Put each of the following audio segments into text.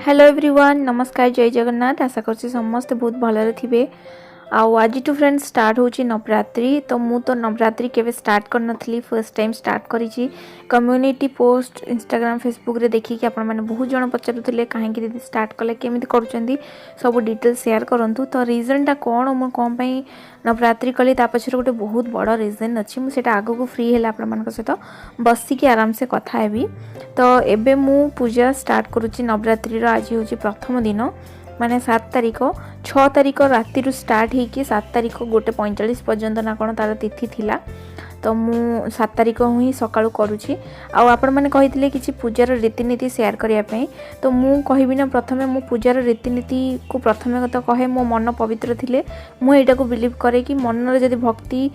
Hello everyone नमस्कार जय जगन्नाथ आशा करছি ସମସ୍ତେ ବହୁତ ଭଲରେ ଥିବେ ଆଉ ଆଜିଠୁ फ्रेंड्स स्टार्ट होची नवरात्रि तो मु तो नवरात्रि केवे स्टार्ट कर नथली फर्स्ट टाइम स्टार्ट करिची कम्युनिटी पोस्ट इंस्टाग्राम फेसबुक रे देखि कि आपण माने बहुत जण पचरुथिले काहे कि दीदी स्टार्ट कले केमिति करूचंदी सब डिटेल शेयर करंतु तो रीजन टा कोन मु कोन पई नवरात्रि कली ता पछर गोटे बहुत बड़ रीजन अछि मु सेटा आगो को फ्री हेला आपण मानक सहित बसी के आराम से कथा हेबी तो एबे मु पूजा स्टार्ट करूची नवरात्रि रो आज होची प्रथम दिन माने 7 तारिख 6 तारिख राति रु स्टार्ट ही कि 7 तारिख 1:45 पर्यंत ना कोन तार तिथि थिला तो मु 7 तारिख ही सकाळु करूची आ आपण माने कहितले किछि पूजार रीतिनीति शेयर करिया पई तो मु कहिबि ना प्रथमे मु पूजार रीतिनीति को प्रथमे तो कहे मो मन पवित्र थिले मु एटा को बिलीव करे कि मन रे जदी भक्ति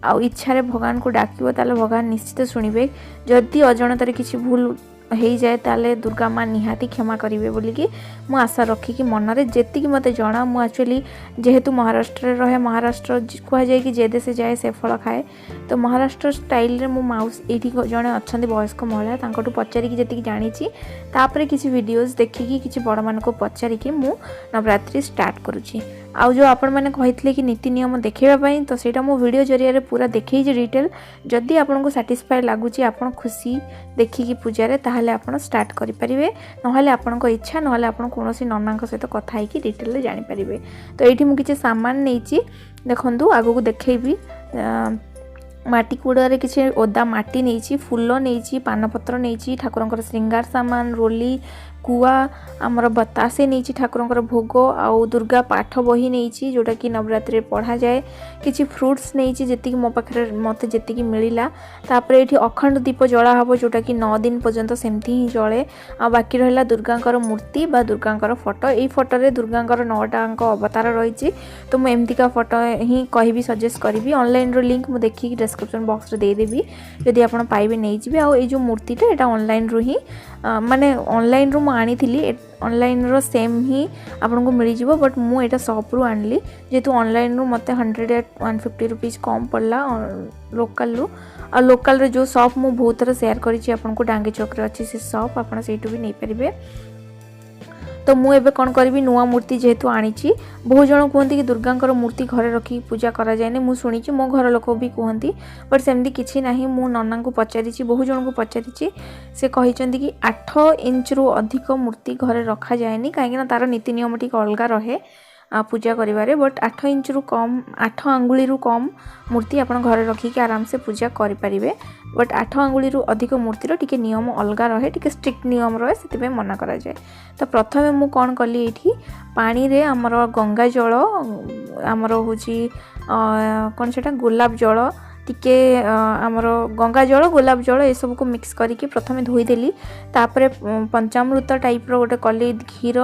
आ इच्छा रे भगवान को डाकिबो ताले भगवान निश्चित सुनिबे जदी अजणतारे किछि भूल हो जाए ताले दुर्गा माँ निहाती क्षमा करेंगे बोली कि मु आशा रखी कि मनरे जेति मत जना मु एक्चुअली जेहेतु महाराष्ट्र रहे महाराष्ट्र कह जाए कि जे देश जाए से फल खाए तो महाराष्ट्र स्टाइल रे मो माउस एठी जने अच्छा वयस्क महिला तांकटू पचारिकी जेतिकी जानी तापर किसी वीडियोस देखिकी किसी बड़ मान को पचारिकी मु नवरात्रि स्टार्ट करुची आउ जो आपण मैंने कही कि नीति नियम देखापी तो सेटा मो वीडियो जरिया पूरा देखी डिटेल जदि आपन को सैटिस्फाई लगुच आपन खुशी देखिकी पूजा ताहले आपन स्टार्ट करें ना आपण इच्छा ना आपन कौन नना सहित कथा होगी डिटेल जानी पारे तो ये मुझे सामान नहीं देखु आग को देखेबी माटी कूड़े किसी ओदा माटी नहीं फूल नहीं पानपत्र नहीं ठाकुर श्रृंगार सामान रोली कुआ आमर बतासे नहीं ठाकुर भोग आउ दुर्गा पाठ बही नहीं जोटा कि नवरात्रि पढ़ा जाए किसी फ्रुट्स नहीं जी मो पाखे मत जी मिलला तापर ये अखंड दीप जला हम जोटा कि 9 दिन पर्यंत सेमती ही जले आ बाकी रहा दुर्गा मूर्ति बा दुर्गा फोटो यही फोटो दुर्गा 9टा अवतार रही तो मुझे एमतीका फोटो ही कहि सजेस्ट करी ऑनलाइन रो लिंक मुझे देखिए डिस्क्रिप्शन बॉक्स रे देदेवी जदि आप पाइबे नहीं जी आ जो मूर्तिटा यहाँ ऑनलाइन रू ही माने ऑनलाइन रू आनी ऑनलाइन रो सेम ही आपन को मिल जिवो बट मु एटा शॉप रू आनली जेतु ऑनलाइन रू मते 100-150 रुपीस कम पड़ला लोकल रू और लोकल रे जो शॉप मु बहुत थर शेयर करी आपन को डांगे चौक रे अच्छी से शॉप आपन सेठू भी नहीं परिबे तो मु एबे कौन करी नुआ मूर्ति जेहेतु आनी बहुत जन कहते कि दुर्गा मूर्ति घरे रखी पूजा करा जाए मु शुणी मो घर लोक भी कहती बट सेमती किसी ना मु नना को पचारि बहुत जन को पचारि से कहते कि 8 इंच रु अधिक मूर्ति घरे रखा जाए कहीं तार नीति नियम टी अलग रहे पूजा करिवारे बट 8 इंच रु कम 8 आंगुली रु कम मूर्ति आपन घरे रखिकी आराम से पूजा करि परिबे बट 8 आंगुली रु अधिक मूर्तिर टिके नियम अलग रहे टिके स्ट्रिक्ट नियम रहे से मना करा जाए तो प्रथमे मु कौन कली एठी पानी रे हमर गंगा जल हमर होची कौन सेटा गोलाप जल टिके आमर गंगा जल गोलाप जल ये सब को मिक्स करके प्रथमे धोईदेली तापर पंचामृत टाइप रो गोटे कली क्षीर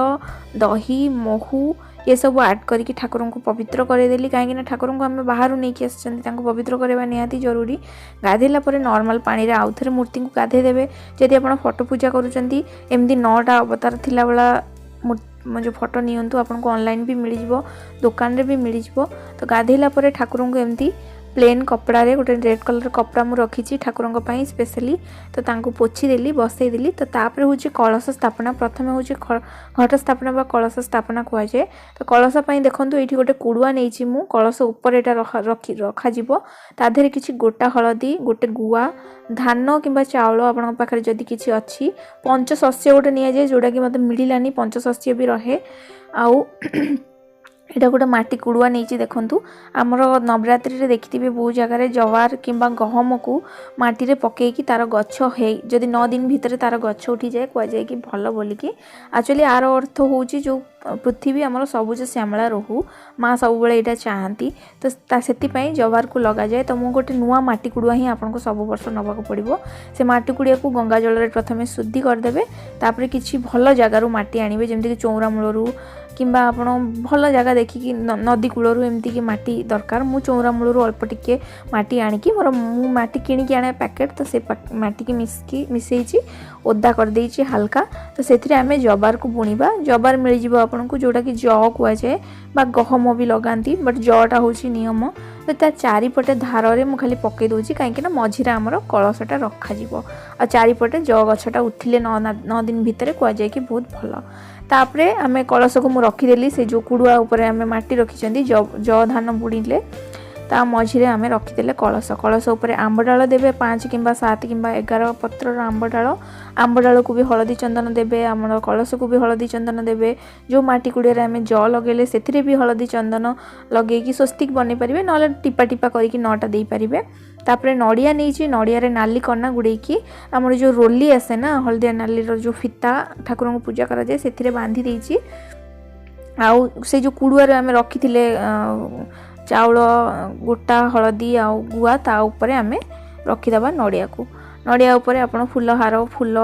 दही महू ये सब ऐड करके ठाकुर को पवित्र करदेली कहीं ठाकुर को आम बाहर नहीं आसछंती पवित्र करवा निहाती जरूरी गाधेला परे नॉर्मल पानी रे आउ थे मूर्ति को गाधे देवे जदि आप फोटो पूजा करूचंती एमती 9टा अवतार थिला बेला जो फोटो नियंतु आपन को ऑनलाइन भी मिल जिवो दुकान रे भी मिल जिवो तो गाधेला परे ठाकुर को एमती प्लेन कपड़ा रे गोटे रेड कलर कपड़ा मु रखी ठाकुर स्पेशली तो तांको पोछी देली बसई देली तो तापर हूँ कलश स्थापना प्रथमे हूँ घट स्थापना बा कलश स्थापना कह जाए तो कलश देखो ये गोटे कुड़ुआ नहीं मु कलश उपर एटा रखा जीवो ता देहरे किछि गोटा हलदी गोटे गुआ धान किंबा चाउल आपन पाखरे जदि किछि अछि पंचशस्य गोटे नि जाए जोटा कि मते मिलिलानी पंचशस्य भी रहे आउ एटा गोटे माटी कुड़ुआ नहीं देखु आमर नवरात्रि रे देखिथिबे बहुत जगह जवार किंबा गहम को माटी रे पकेकी तार गछ हे जदि 9 दिन भितर तार गछ उठी जाए कह जाए कि भल बोलिकी एक्चुअली आर अर्थ होची जो पृथ्वी आमर सबुज श्यामला रहू माँ सब बेले यहाँ चाहती तो से जवार को लगा जाए तो मु गोटे नुआ माटी कुड़ुआ ही आपको सब वर्ष नवाक पड़ो से माटी कुड़िया को गंगा जल प्रथमे शुद्धि करदे तापर किसी भल जगार माटी आणवे जमीक चौरा मूलरू किंबा आपण भल जगह देखिकी नदी कूलरू एमती कि माटी दरकार मु चौरा मूलरू अल्प टिके माटी आनिकी मोर मु माटी किणिकी आने पैकेट तो से माटी की मिसई ओदा कर देइछि हल्का तो से आमे जबार को बुणीबा जबार मिल जिवो आपन को जोटा कि जौ कुआ जाए बा गहम भी लगाती बट जटा हूँ नियम तो ता चारिपटे धारे मु खाली पकई दूसरी कहीं मझीरे आमर कलशटा रखाଯିब आ चारिपटे जौ गछटा उठिले 9 दिन भितर कुआ जाए कि बहुत भल तापरे आमे कलश को मु रखीदेली से जो कुड़ुआ उपर आमे माटी रखी जौ धान बुणीले ता मझीरे आमे रखीदेले कलश कलश उपर आंब डाल देबे 5 किंबा 7 किंबा 11 पत्रर आंब डाल को भी हलदी चंदन देबे आमर कलश को भी हलदी चंदन देबे जो माटी कुड़िया आमे जौ लगेले सेथिरे भी हलदी चंदन लगेकी स्वस्तिक बनै परिबे नले टिपा टिपा करके नटा देई परिबे तापरे नड़िया नहीं नड़िया रे नाली कना गुड़ेकी आमर जो रोली आसे ना हलदिया नाली जो फिता ठाकुर को पूजा करा जाए सेथिरे बांधी देइची आउ से जो कुड़ुआ आमे रखीथिले चाउल गोटा हलदी आ गुआ ता ऊपर आमे रखीदबा नड़िया उपर आपण फूल हार फूल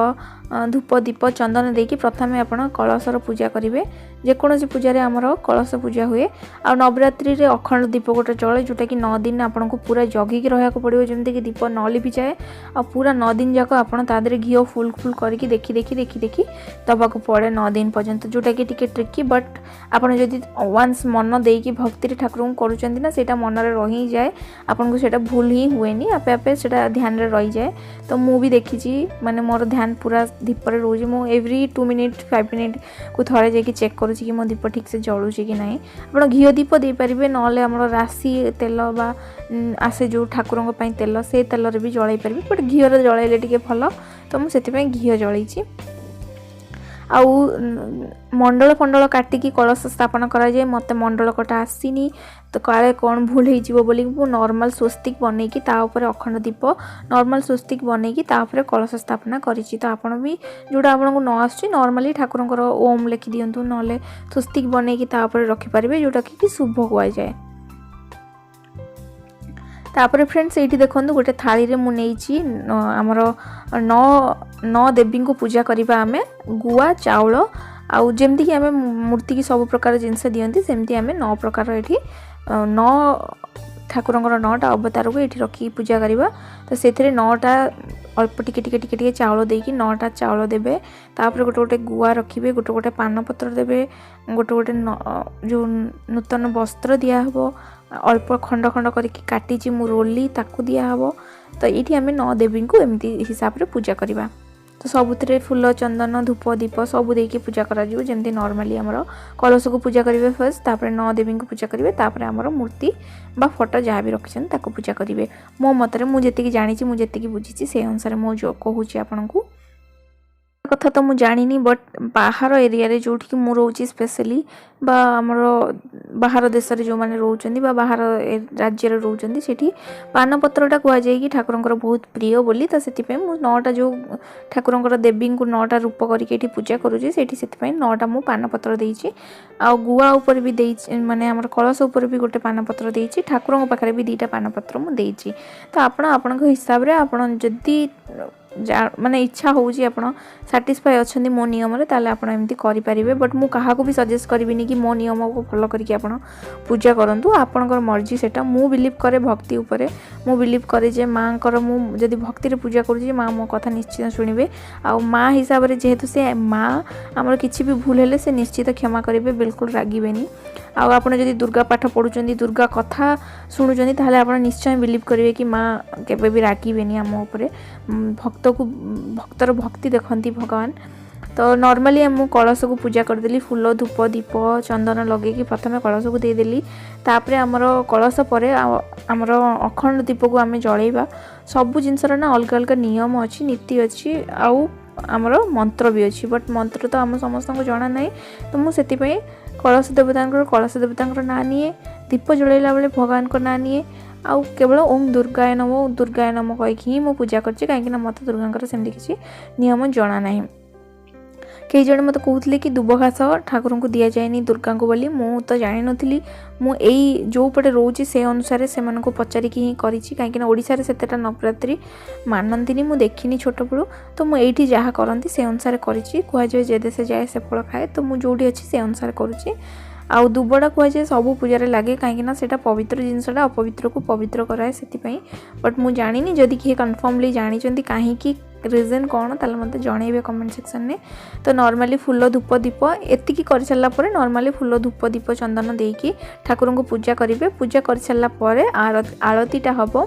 धूप दीप चंदन देकी प्रथमे आपण कलशर पूजा करेंगे जेकोसी पूजा आमर कलश पूजा हुए आ नवरात्रि रे अखंड दीप गोटे चले जोटा कि 9 दिन आपन को पूरा जगिकी रहा पड़ो जमती कि दीप न लिपि जाए आ पूरा 9 दिन जाक आपन तादरे घी फुल फुल करके देखी देखी देखी देखी दबाक पड़े 9 दिन पर्यंत जोटा कि टिके ट्रिकी बट आपन जदि वंस मन देकी भक्ति ठाकुर को करूचंती ना सेटा मन रे रही जाए आपन को सेटा भूल ही हुएनी आपे आपे सेटा ध्यान रे रही जाए तो मु भी देखी माने मोर ध्यान पूरा दीपर रोज मु एवरी 2 मिनिट 5 मिनिट को थरे जाके चेक करूँ कि मो दीप ठीक से जलुची कि नहीं आप घी दीप दे पारे ना राशि तेल बा आसे जो ठाकुर तेल से तेल भी जल पारे बट घी जलैले टे भल तो मुझे घी जलैची आउ मंडल फंडल काटिकी कलश स्थापन करा जाए मत मंडल कटा आसीनी तो काले कौन भूल हो बोली मु नॉर्मल स्वस्तिक बनईकी तापर अखंड दीप नॉर्मल स्वस्तिक बनईकी तापर कलश स्थापना करिछि तो आपण भी जोड़ा आपन को न आछि नॉर्मली ठाकुरंकर ओम लिखि दियंतु नले स्वस्तिक बनईकी तापर रखि परिबे जोटा कि शुभ हुआ जाए तापर फ्रेंड्स ये देखो गोटे थाली रे मु नेइछि हमर नौ देवी को पूजा करबा आमे गुआ चाउल आउ जेमती कि आमे मूर्ति की सब प्रकार जिनस दियंती सेमती आमे 9 प्रकार एठी 9 ठाकुरंकर 9टा अवतार को एठी रखी पूजा करबा तो सेथिरे 9टा अल्प टिके टिके टिके टिके चाउल देकी 9टा चाउल देबे तापर गोटे गोटे गुआ रखिबे गोटे गोटे पान पत्र देबे गोटे गोटे जो नूतन वस्त्र दिया हबो अल्प खंड खंड करके काटिची मु रोली ताकू दिया हबो तो ये आम 9 देवी को एमती हिसाब से पूजा करवा तो सबुतिरे फूल चंदन धूप दीप सब देकी पूजा करा जिवो जेमती नॉर्मली हमर कलश को पूजा करिवे फर्स्ट तापर 9 देवी को पूजा करिवे तापर हमर मूर्ति बा फोटो जहाँ भी रखिछन ताको पूजा करिवे मो मतरे मु जेतिकी जानिछि मु जेतिकी बुझिछि से अनुसार मो जो कहूछि आपनकु कथा तो मुझे जानी बट बाहर एरिया रे जो मु रोची स्पेशली बा हमर बाहर देश रे जो माने रोचंदी बा बाहर राज्य रे रोचंदी सेठी पान पत्रटा कुआ जाय कि ठाकुरंकर बहुत प्रिय बोली तो सेति पे मु 9टा जो ठाकुरंकर देवी को 9टा रूप करके एठी पूजा करूची सेठी सेति पे 9टा मु पान पत्र देइची आ गुआ ऊपर भी देइची माने हमर कलश ऊपर भी गोटे पान पत्र देइची ठाकुरंक पाखरे भी 2टा पान पत्र मु देइची तो आपन हिसाब रे आपन जदी माने इच्छा होउची आपण सैटिस्फाई अछंदी मो नियम रे ताले आपण एमती करि परिबे बट मु काहा को भी सजेस्ट करबिनी कि मो नियम को फॉलो करके आपण पूजा करंतु आपनकर मर्जी सेटा मु बिलीव करे भक्ति ऊपर मु बिलीव करे जे मां कर मु जदी भक्ति रे पूजा करू जे मां मो कथा निश्चित सुनिबे आ मां हिसाब रे जेहेतु से मां हमर किछि भी भूल हेले से निश्चित क्षमा करिवे बिल्कुल रागिबेनी आ आपण जदी दुर्गा पाठ पढुचंदी दुर्गा कथा सुनुचंदी ताले आपण निश्चय बिलीव करिवे कि मां केबे भी रागिबेनी हम ऊपर भक्त को भक्तर भक्ति देखती भगवान तो नॉर्मली हम कलश को पूजा करदेली फूल धूप दीप चंदन लगे प्रथम कलश को देदेली तापर आमर कलश पर आमर अखंड दीप को आम जलैबा सबू जिनसर ना अलग अलग नियम अच्छी नीति अच्छी आउ आमर मंत्र भी अच्छी बट मंत्र तो आम समस्त को जना ना तो मुझे कलश देवता ना निए दीप जलैला बेले भगवान को ना निए आउ केवल ओम दुर्गाय नमो कहीकि ही मु पूजा करछि काहेकि ना मत दुर्गांकर सेमती किछि नियम जना नाही कई जने मत कहूले कि दुब घास ठाकुर को दि जाए दुर्गा को बोली मु तो जानि नथिली मु एई जो पटे रोची से अनुसार से मन को पचारिकी ही करिछि काहेकि ना ओडिसा रे सेतेटा नवरात्रि मानंतिनी मु देखिनी छोट बळू तो मु एठी जहा करंती से अनुसार करिछि कुहा जे जे देश जाए से फल खाए तो मु जोडी अछि से अनुसार करूछि आउ दुबड़ा कह जाए सब पूजा लगे कहीं सेटा पवित्र जिनसा अपवित्र को पवित्र कराए से बट मु जानी जदि किए कन्फर्मली जानी कहीं रीजन कौन ताले मते जणैबे कमेंट सेक्शन में। तो नॉर्मली फूल धूप दीप एतिकी कर सारा पर नॉर्मली फूल धूप दीप चंदन देकी ठाकुर को पूजा करेंगे। पूजा कर सारा पर आरतीटा हम।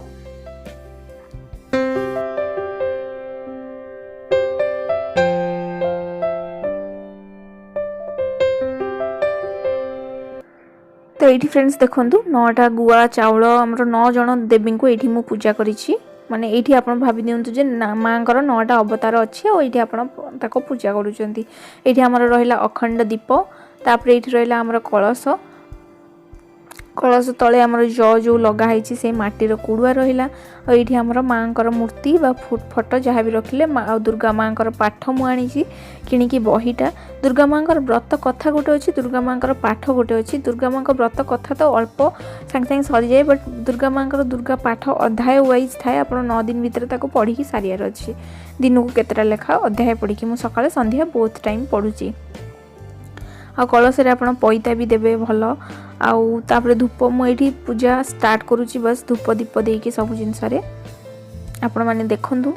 तो ये फ्रेंड्स देखो 9टा गुआ चाउल आमर 9 जन देवी को ये पूजा करी माने ये आप भावी दिंतु जे माँ 9टा अवतार अच्छी और ये आप पूजा करुँच। रहा अखंड दीप तापर ये रहा आमर कलश कलश तले आमर जो लगाई से माटीर कुड़ुआ रहा और ये आमर माँ मूर्ति बा फोटो जहाँ भी रखिले दुर्गा माँ पाठ मुझे किणिकी बहीटा दुर्गा माँ व्रत कथा गोटे अच्छी दुर्गा माँ पाठ गोटे अच्छी। दुर्गा माँ व्रत कथा तो अल्प सांगे सांगे सरी जाए बट दुर्गा माँ दुर्गा पाठ अध्याय वाइज थाए आप 9 दिन भितर पढ़ी सारियार अच्छी। दिन को केतटा लेखा अध्याय पढ़ी मुझे सकाଳେ संध्या बहुत टाइम पढ़ुची। आ कलश रे आपण पैता भी देबे भल आउ तापरे धूप मुझे पूजा स्टार्ट करुच्ची बस धूप दीप देकी सब जिनस आपण माने देखंतु।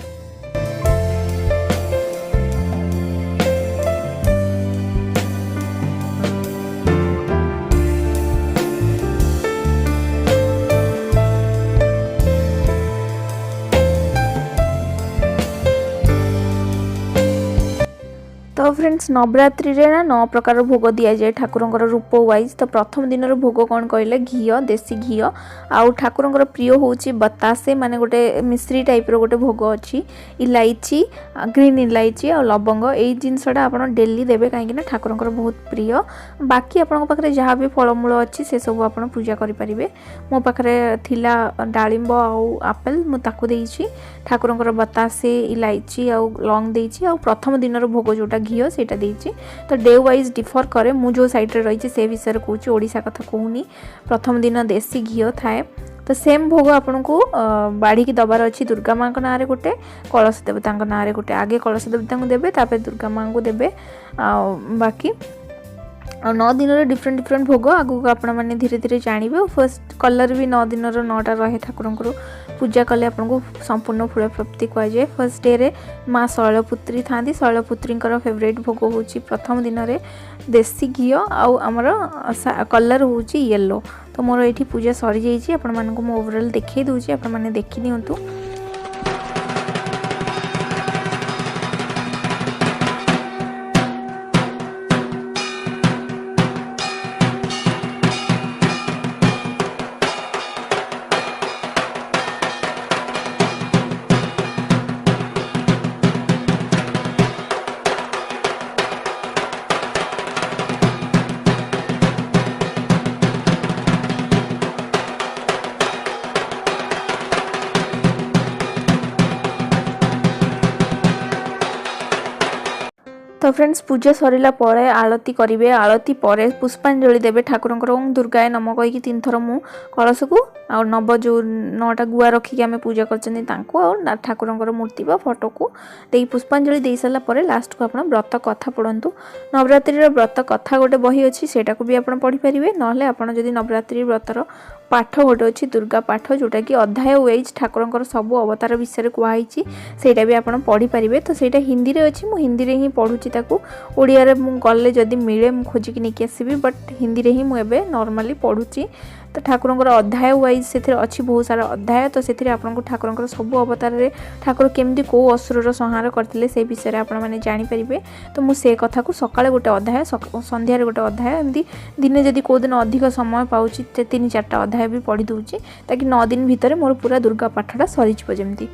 तो फ्रेंड्स नवरात्रि रे ना 9 प्रकार भोग दि जाए ठाकुर रूप वाइज। तो प्रथम दिन भोग कौन कहले घी देसी घी आउ ठाकुर प्रिय होची बतासे माने गोटे मिश्री टाइप रो गोटे भोग अच्छी इलायची ग्रीन इलायची और लवंग यही जिनसटा आप डेली देवे कहीं ठाकुर बहुत प्रिय। बाकी आपण पाखे जहाँ भी फलमूल अच्छी से सब आप पूजा करें। मो पाखे थिला डालिंब आउ आपेल मुझे ठाकुर बतासे इलायची आउ लौंग देती आ प्रथम दिन भोग जोटा घी सेटा देती। तो डे वाइज डिफर करे मु जो साइड रे रही से विषय कहूँ ओडिशा कथा कहूनी। प्रथम दिन देसी घी थाए तो सेम भोग आपन को बाढ़ी की दबार अच्छी दुर्गा माँ ना रे गोटे कलश देवता ना रे गोटे आगे कलश देवता को देवे तापर दुर्गा माँ को देवे बाकी 9 दिन डिफरेंट डिफरेंट भोग आगू आपण मैंने धीरे धीरे जानवे। फर्स्ट कलर भी 9 दिन 9टा रहे ठाकुर पूजा कले आपको संपूर्ण फूल प्राप्ति कहुए। फर्स्ट डे रे माँ शैलपुत्री था शैलपुत्री फेवरेट भोग हूँ प्रथम दिन में देसी घी आमर कलर हूँ येलो। तो मोर ये पूजा सरी जाइए आपण मानक मु ओवरऑल देखई दूची आपण माने देखि नियंतु। तो फ्रेंड्स पूजा सरिला परे आलती करेंगे। आलती पर पुष्पांजलि देवे ठाकुर दुर्गाए नम कहीकि 3 थर मु कलश को आ नव जो 9टा गुआ रखिक आम पूजा कर ठाकुर मूर्ति बा फोटो को दे पुष्पांजलि दे सारा पर लास्ट को आप व्रत कथा पढ़ु। नवरात्रि व्रत कथा गोटे बही अच्छी सेटा को भी आप पढ़ी पारे ना आप नवरात्रि व्रतर पाठ गोटे अच्छी दुर्गा पाठ जोटा कि अध्याय वाइज ठाकुर सब अवतार विषय कहुई सेटा भी आप पढ़ी पारे। तो सेटा हिंदी रे अच्छी मुझे हिंदी रे ही पढ़ुची ओडिया रे मु गले जदि मिले मु खोजिक नहीं आसबि बट हिंदी रे ही मुझे नॉर्मली पढ़ुची। तो ठाकुर अध्याय वाइज से अच्छी बहुत सारा अध्याय। तो से आपको ठाकुर सब अवतार रे ठाकुर केमती कौ असुर संहार करते से विषय आप जानीपारे। तो मुझे कथा को सकाଳେ गोटे अध्याय संध्यारे गोटे अध्याय एमती दिन जदि कौ दिन अधिक समय पाऊँ 3-4टा अध्याय भी पढ़ी दूची ताकि 9 दिन भितर मोर पूरा दुर्गा पाठटा सरीज जमती।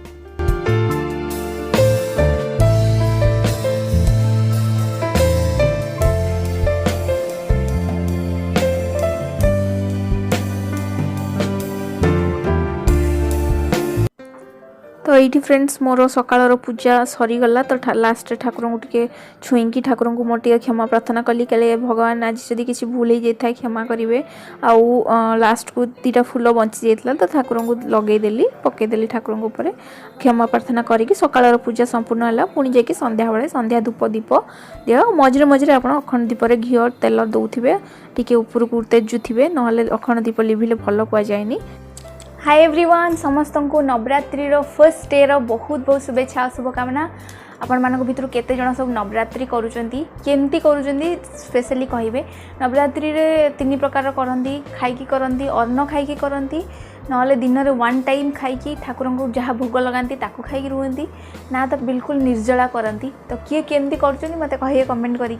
तो ये फ्रेंड्स मोर सकाळर पूजा सरीगला। तो लास्ट ठाकुर को टे छुईकी ठाकुर को मोर टे क्षमा प्रार्थना कली कले भगवान आज जदि किसी भूल हो जाए क्षमा करेंगे। आउ लास्ट को 2टा फूल बंची जाता तो ठाकुर को लगेदेली पकईदेली ठाकुर ऊपर क्षमा प्रार्थना करके सकाळर पूजा संपूर्ण है। पुणी जाकि संध्या बेले संध्या धूप दीप दिया मझे मझे आप अखंड दीपर घी तेल दौथे टी उपरकू तेजुथे ना अखंड दीप लिभिले भल कहुए। हाय एवरीवन समस्त को नवरात्रि फर्स्ट डे रो बहुत बहुत शुभेच्छा और शुभकामना। आपण मान भर केते जन सब नवरात्रि करुँच केमती करुँच स्पेशली कहे नवरात्रि रे 3 प्रकार करती खाई करती अन्न खाई करती ना दिन में 1 टाइम खाई ठाकुर को जहाँ भोग लगाती खाई रुहती ना तो बिल्कुल निर्जला करती। तो किए केमती कर मत कहे कमेंट करी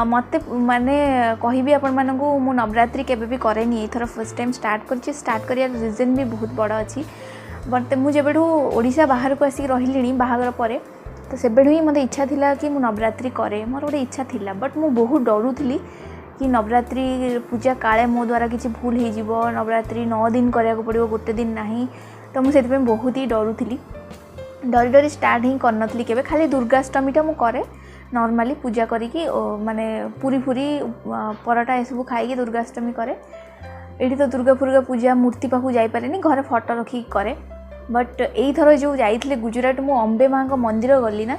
मत माने कहि आपण मानक मु नवरात्रि केबे भी करेनी एथर फर्स्ट टाइम स्टार्ट करिया रीजन भी बहुत बड़ा अच्छी बट मुझे ओडिशा बाहर को आसिक रही बाहागर पर तो से ही मत इच्छा थिला कि मु नवरात्रि करे मोर गोटे इच्छा थिला बट मु बहुत डरुथली कि नवरात्रि पूजा काले मो द्वारा किसी भूल हो नवरात्रि 9 दिन करा पड़ो गोटे दिन नहीं तो मुझे बहुत ही डरुथली डरी डरी स्टार्ट ही करनथली केबे खाली दुर्गाष्टमीटा मु करे नॉर्मली पूजा करी माने पूरी पूरी परोटा ये सब खाई दुर्गाष्टमी करे ये तो दुर्गा पूजा मूर्ति पाखु जापारे घर फटो रखिक करे बट यही थर जो जाइए गुजरात मु अम्बे माँ मंदिर गली ना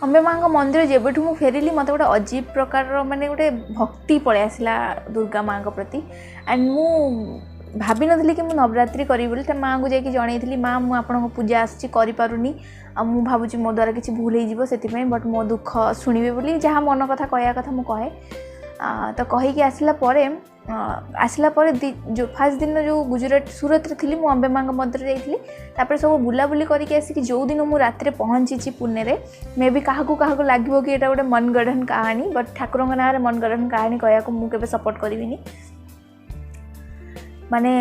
अम्बे माँ मंदिर जेबेठू मु फेरिली मत गोटे अजीब प्रकार माने गोटे भक्ति पलि आसला दुर्गा माँ प्रति एंड मु भाभी नी कि नवरात्रि करी बोली माँ को जाकि जनईली माँ मुझे आपन पूजा आसी करूनी मु भावुँ मो द्वारा किसी भूल हो बट मो दुख शुणे बोली जहाँ मन कथा कहया कथा मुझे कहे तो कहीकि आसला जो फास्ट दिन जो गुजरात सूरत थी मु अम्बे माँ मंदिर जाइली तापर सब बुलाबुली करके आसिक जो दिन मु रात पहुँची पुणे में मे भी क्या लगे कि यहाँ गोटे मनगढ़ कहानी बट ठाकुर ना मनगढ़ कहानी कहया मुझे सपोर्ट करी माने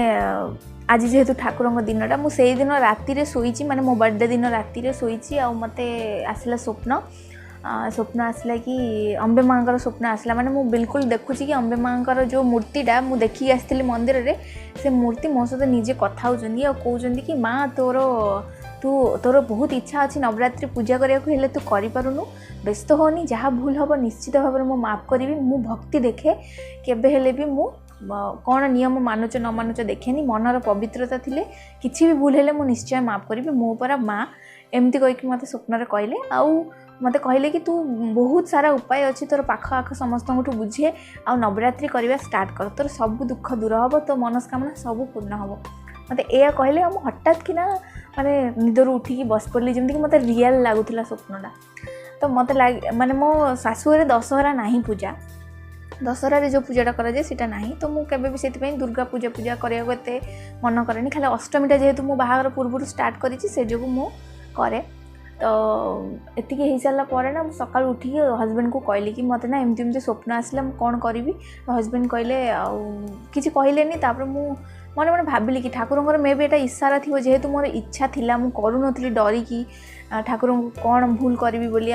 आज जेहेतु ठाकुर दिनटा मुझे दिन राति शोची माने मो बर्थडे दिन राति शोची आ मते आसला स्वप्न आसला कि अम्बे माँ स्वप्न आसला माने मु बिल्कुल देखुची कि अम्बे माँ जो मूर्तिटा मु देखी आसती मंदिर रे से मूर्ति मो सहित निजे कथा होचंदी आ कहउचंदी कि माँ तोर बहुत इच्छा अच्छी नवरात्रि पूजा करने तू करूँ व्यस्त होनी जहाँ भूल हम निश्चित भाव में माफ करी मु भक्ति देखे केबे भी मु कौन नियम मानुच न मानुच देखेनी मनर पवित्रता थिले किसी भी भूल है मुझे निश्चय माफ करी मो पर माँ एमती कहीकि मत स्वप्न कहले आउ मत कहले कि तू बहुत सारा उपाय अच्छी तोर पाख आख समस्त बुझे आ नवरात्रि करवा स्टार्ट कर तोर सब दुख दूर हम तो मनस्कामना सब पूर्ण हम मत या कहले हम हठात कि ना माने निदर उठिकी बस पड़ली जमीक मत रियल लगुला स्वप्नटा तो मत माने मो शाशुरे दशहरा नहीं पूजा दशहरा जो पूजाटा कराए सीटा ना तो मुझे भी दुर्गा पूजा पूजा करने मन करे खाली अष्टमीटा जेहेतु मो बाहागर पूर्व स्टार्ट करी जो मु करे तो एति हो सारापर ना सकाल उठिक हजबैंड को कहली कि मत ना एमती स्वप्न आसला कौन करी तो हजबैंड कहले कि कहले तापर मु मन मन भाविली कि ठाकुर मे भी यहाँ इशारा थी जेहेतु मोर इच्छा थिला मु करूनथली डरिकी ठाकुर को कौन भूल करी बोली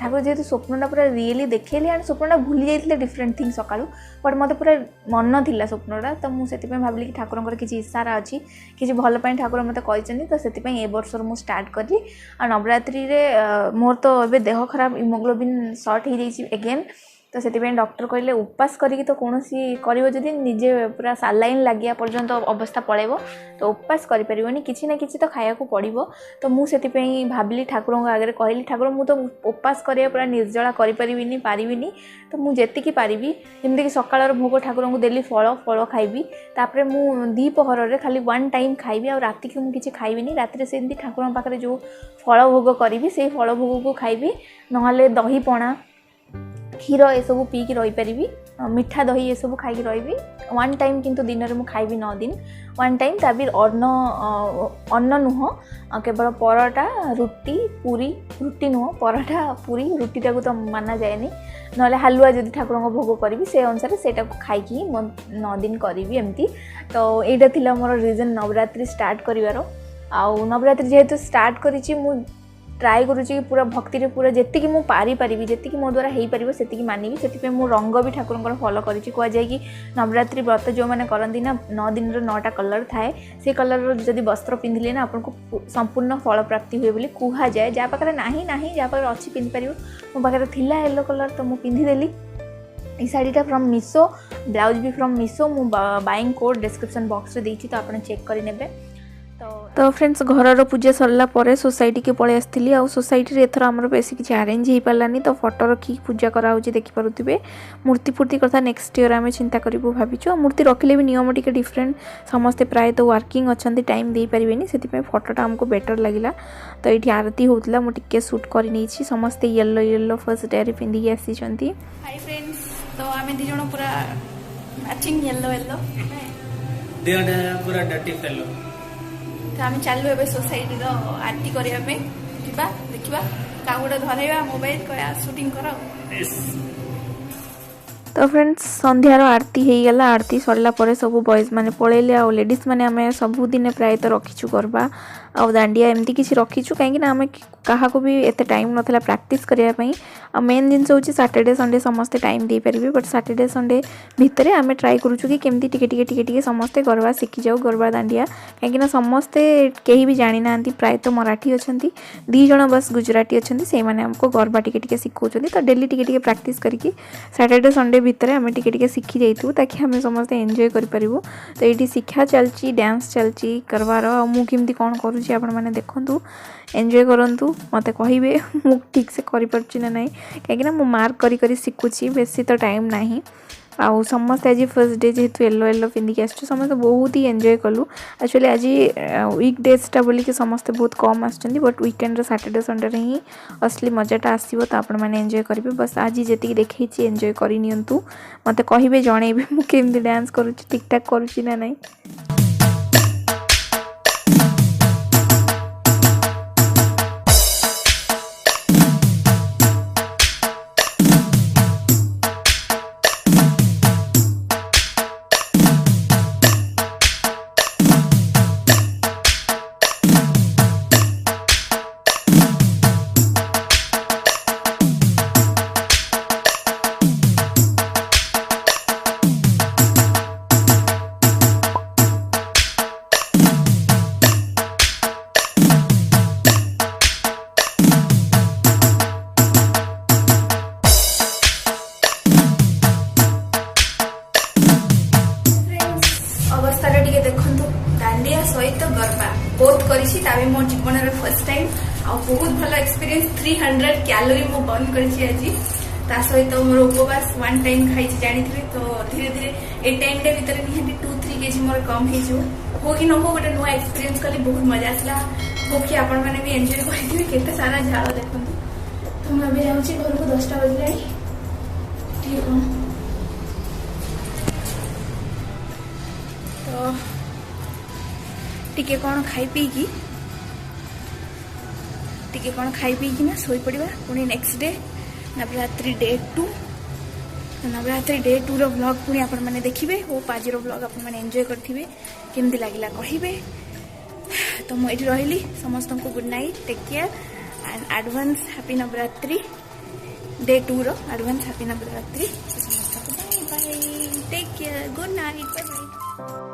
ठाकुर जेहेतु स्वप्नटा पूरा रियली देखली एंड स्वप्नटा भूली जाते डिफरेंट थिंग सका बट मत पूरा मन थिला स्वप्नटा तो मुझे भाविली कि ठाकुर किसी इशारा अच्छी किसी भल ठाकुर मत कहते तो से वर्ष मुझे स्टार्ट करी नवरात्रि मोर तो ए देह खराब हिमोग्लोबिन सर्ट हो जाइए एगेन तो से डॉक्टर कहले उपास करी तो कौन करी निजे पूरा सालाइन लगे पर्यंत अवस्था पड़ेब तो उपास करें किसी ना किसी तो खाया पड़ो तो मुझे भाविली ठाकुर आगे कहली ठाकुर मु तो उपास करा पूरा निर्जला करें पारिनी तो मुझे पारि जमीक सकाल भोग ठाकुर को देली फल खाइबी तापर मु द्विपहर खाली 1 टाइम खाइबी आ राति की मुझे खाइबी राति से ठाकुर पाखे जो फल भोग करी से फल भोग को खाइबी ना दही पणा क्षीर ये सब पीकी रही पारि मिठा दही ये सब खाई रही 1 टाइम किंतु दिन में मुझे खाइबी 9 दिन 1 टाइम ताबिर अन्न नुह केवल परोटा रुटी पूरी रुटी नुह परोटा पूरी रुटीटा को तो माना जाएनी ना हालुआ जदि ठाकुर को भोग करी से अनुसार से खाई 9 दिन करी एमती तो यहाँ थिला मोर रीजन नवरात्रि स्टार्ट करिवार आउ नवरात्रि जेहेतु स्टार्ट करी मु ट्राए करुँची पूरा भक्ति रे पूरा जी मु पारि जी मो द्वारा हो पार से मानवी से मु रंग भी ठाकुर फॉलो करी कहुए कि नवरात्रि व्रत जो मैंने करती ना 9 दिन 9टा कलर थाए से कलर जदि वस्त्र पिंधिले ना आपको संपूर्ण फल प्राप्ति हुए बोली कहुए जहाँ पाखे ना जहाँ पाखे अच्छी पिंधि पार मो पाखे थिला येलो कलर तो मु पिंधिदेली ये शाढ़ीटा फ्रॉम मीशो ब्लाउज भी फ्रॉम मीशो मु बाइंग कोड डिस्क्रिप्शन बॉक्स रे देछि तो आपन चेक करि नेबे तो तो फ्रेंड्स घर पूजा सरला परे सोसाइटी के पलि आसती आ सोसाइटी एथर आमर बेसी किसी अरेंज हो पारानी तो फोटो रखी पूजा कराऊँ देखिपे मूर्ति फूर्ति कथा नेक्स्ट ईयर आम चिंता करूँ भाविचु मूर्ति रखिले भी नियम टी डिफरेंट समस्ते प्राय तो वर्किंग अच्छा टाइम दे पारे से फोटोटा आमको बेटर लगे तो ये आरती होता मुझे सुट कर समस्ते येलो येलो फर्स्ट डे पिंधिकी आसी। हाय फ्रेंड्स तो आम दी जण पूरा मैचिंग येलो येलो पूरा डटी फेलो तो आम चलू ए सोसाइटी आरती करने देखा क्या गोटे धरवा मोबाइल कह शूटिंग कर। तो फ्रेंड्स संध्यार आरती हो गला आरती सरला परे सब बॉयज माने पलैले आ लेडीज माने आम सबुदिन प्राय तो रखीचु गरबा आ दांडिया एमती किसी रखीचु कहीं आम क्या भी एत टाइम नाला प्राक्टिस करने मेन जिन हूँ सैटरडे संडे समस्ते टाइम दे पारे बट सैटरडे संडे भितर आम ट्राए करूँ कि केमती टिके समस्ते गरबा शिखी जाऊ गरबा दांडिया कहीं समस्ते कहीं भी जानी ना प्राय तो मराठी अच्छा दी जन बस गुजराती अच्छा से आमको गरबा टिके शिखाऊँ तो डेली टिके प्राक्टिस करके सैटरडे संडे भितर आम टिके शिखी जाइए ताकि आम समस्ते एंजॉय करूँ। तो ये शिक्षा चलती डांस चलती करवार मुझे कौन करूँ आपण मैंने देखूँ एंजॉय करूँ मत कहे मु ठीक से करें ना ना कहीं मु मार्क करी शिखुची बेसी तो टाइम ना आउ समस्त आज फर्स्ट डे जेहेतु येलो येलो पिंधिकी आसुँ समस्त बहुत ही एंजॉय कलु एक्चुअली आज वीक डेजटा बोलिक समस्ते बहुत कम आसुँच बट वीकेंड सैटरडे संडे ही असली मजाटा आसो तो आपण मैंने एंजॉय करेंगे बस आज जी देखी एंजॉय करनी मत कहे जनइबे मुझे डांस करुँच ठीक ठाक करुँच ना नहीं। सहित गरबा बहुत करी मो जीवन फर्स्ट टाइम आ बहुत भल एक्सपीरियंस 300 कैलोरी मो बर्न करी आज सहित मोर उपवास वन टाइम खाई जानी तो धीरे धीरे ए टाइम रे भीतर निहाती 2-3 केजी मोर कम हो कि न हो गोटे नुआ एक्सपीरियंस कली बहुत मजा आसला होप कि आपण मैंने भी एंजॉय करेंगे केते सारा झाड़ देखो तो मैं अभी जाऊँगी घर को 10टा बजला ठीक है तो टिके कौन खाई पीकी टिके कौन खाई पीकी ना सोई पड़िबा पुणी next day Navratri day 2 Navratri day 2 रो व्लॉग पुणी आपण माने देखिबे होप आज रो व्लॉग आपण माने एंजॉय करथिबे केमदी लागिला कहिबे। तो मु एठी रहिली समस्त को good night take care and advance happy Navratri day 2 रो एडवांस हैप्पी नवरात्रि समस्त को bye bye take care good night bye bye.